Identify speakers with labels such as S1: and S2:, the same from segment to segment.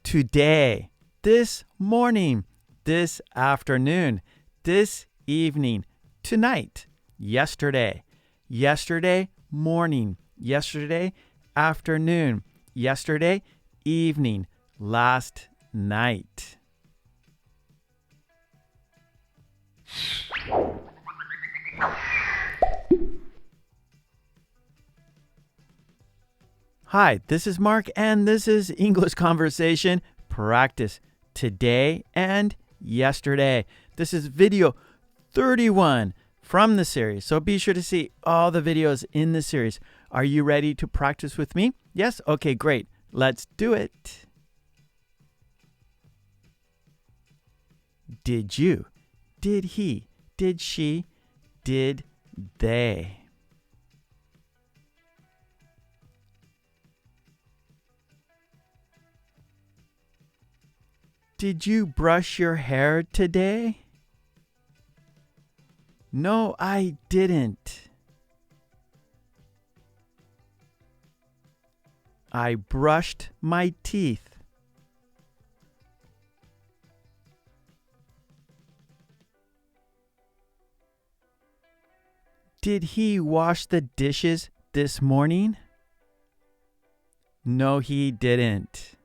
S1: Today, this morning, this afternoon, this evening, tonight, yesterday, yesterday morning, yesterday afternoon, yesterday evening, last night. Hi, this is Mark, and this is English Conversation Practice today and yesterday. This is video 31 from the series, so be sure to see all the videos in the series. Are you ready to practice with me? Yes? Okay, great. Let's do it. Did you? Did he? Did she? Did they? Did you brush your hair today? No, I didn't. I brushed my teeth. Did he wash the dishes this morning? No, he didn't.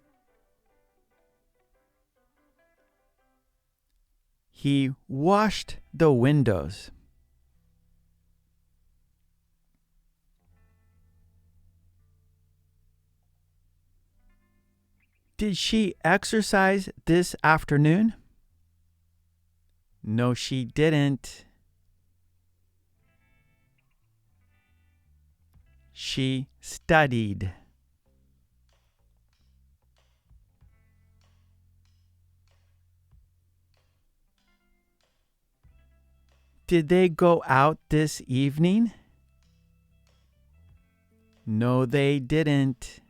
S1: He washed the windows. Did she exercise this afternoon? No, she didn't. She studied. Did they go out this evening? No, they didn't.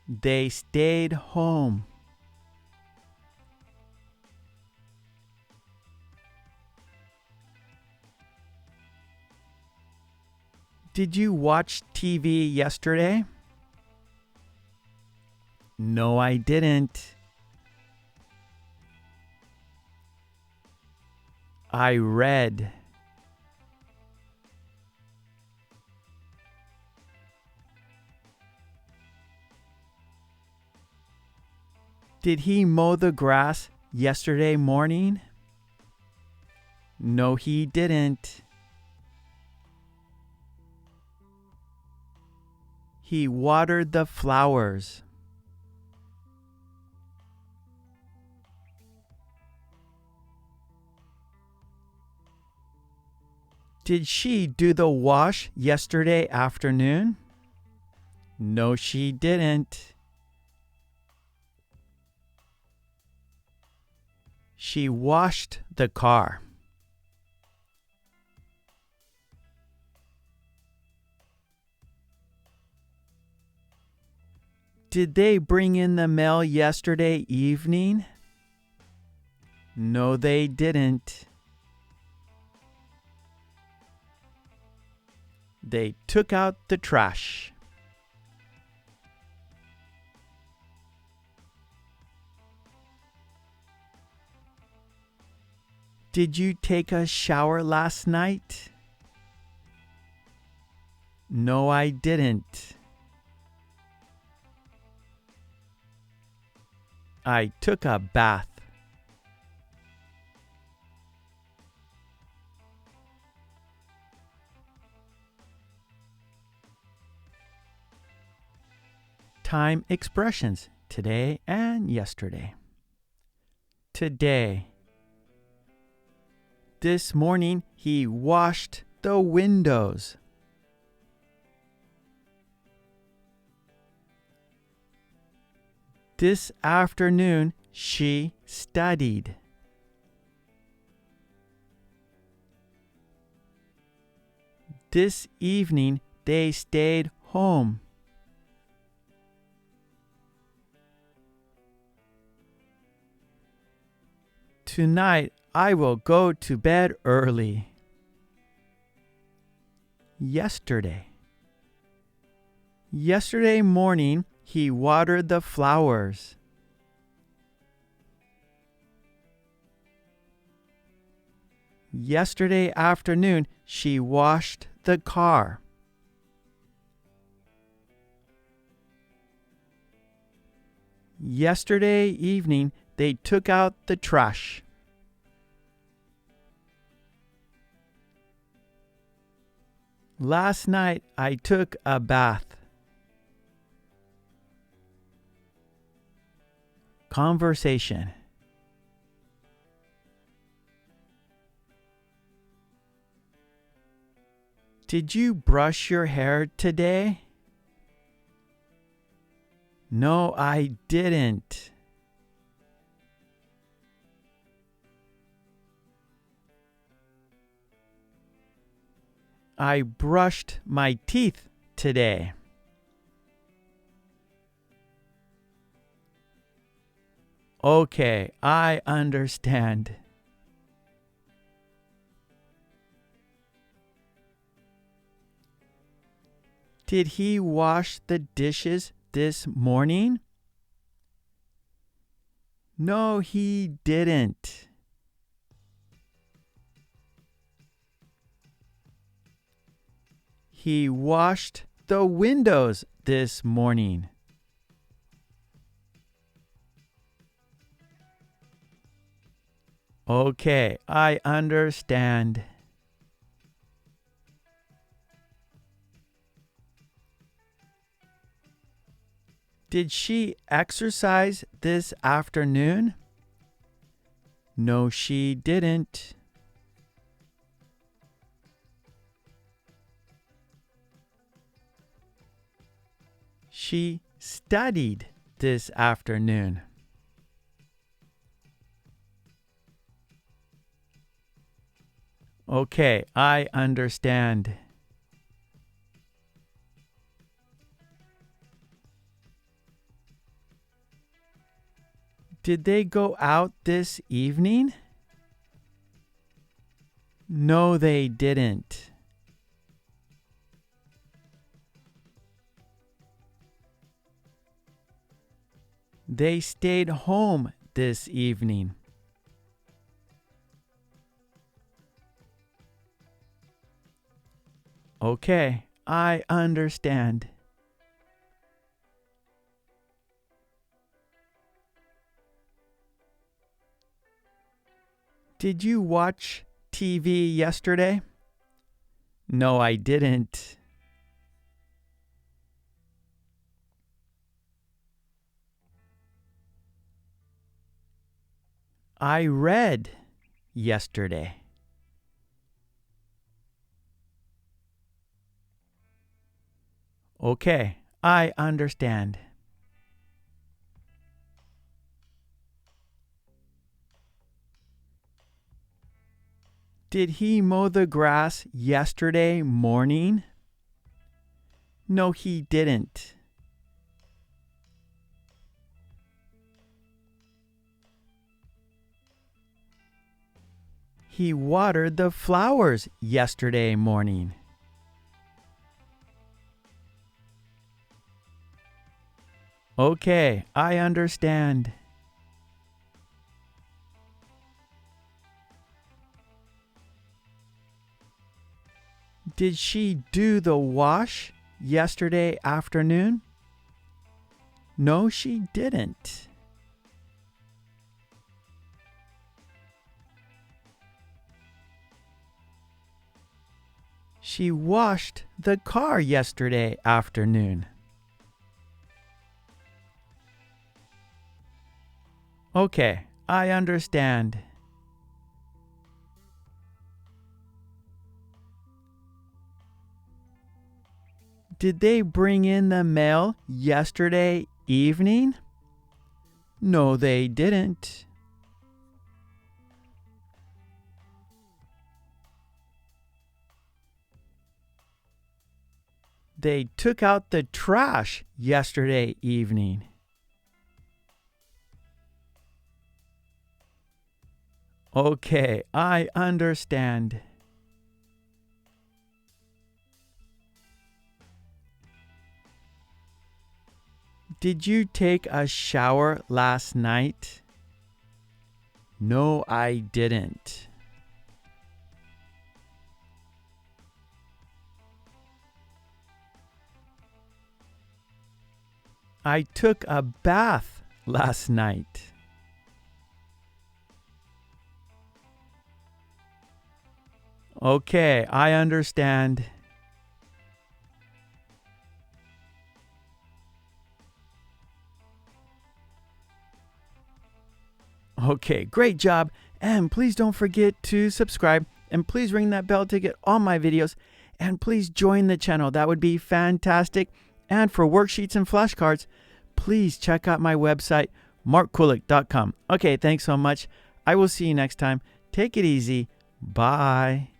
S1: They stayed home. Did you watch TV yesterday? No, I didn't. I read. Did he mow the grass yesterday morning? No, he didn't. He watered the flowers. Did she do the wash yesterday afternoon? No, she didn't. She washed the car. Did they bring in the mail yesterday evening? No, they didn't. They took out the trash. Did you take a shower last night? No, I didn't. I took a bath. Time expressions today and yesterday. Today. This morning he washed the windows. This afternoon she studied. This evening they stayed home. Tonight I will go to bed early. Yesterday. Yesterday morning, he watered the flowers. Yesterday afternoon, she washed the car. Yesterday evening, they took out the trash. Last night, I took a bath. Conversation. Did you brush your hair today? No, I didn't. I brushed my teeth today. Okay, I understand. Did he wash the dishes this morning? No, he didn't. He washed the windows this morning. Okay, I understand. Did she exercise this afternoon? No, she didn't. She studied this afternoon. Okay, I understand. Did they go out this evening? No, they didn't. They stayed home this evening. Okay, I understand. Did you watch TV yesterday? No, I didn't. I read yesterday. Okay, I understand. Did he mow the grass yesterday morning? No, he didn't. He watered the flowers yesterday morning. Okay, I understand. Did she do the wash yesterday afternoon? No, she didn't. She washed the car yesterday afternoon. Okay, I understand. Did they bring in the mail yesterday evening? No, they didn't. They took out the trash yesterday evening. Okay, I understand. Did you take a shower last night? No, I didn't. I took a bath last night. Okay, I understand. Okay, great job. And please don't forget to subscribe. And please ring that bell to get all my videos. And please join the channel. That would be fantastic. And for worksheets and flashcards, please check out my website, markkulek.com. Okay, thanks so much. I will see you next time. Take it easy. Bye.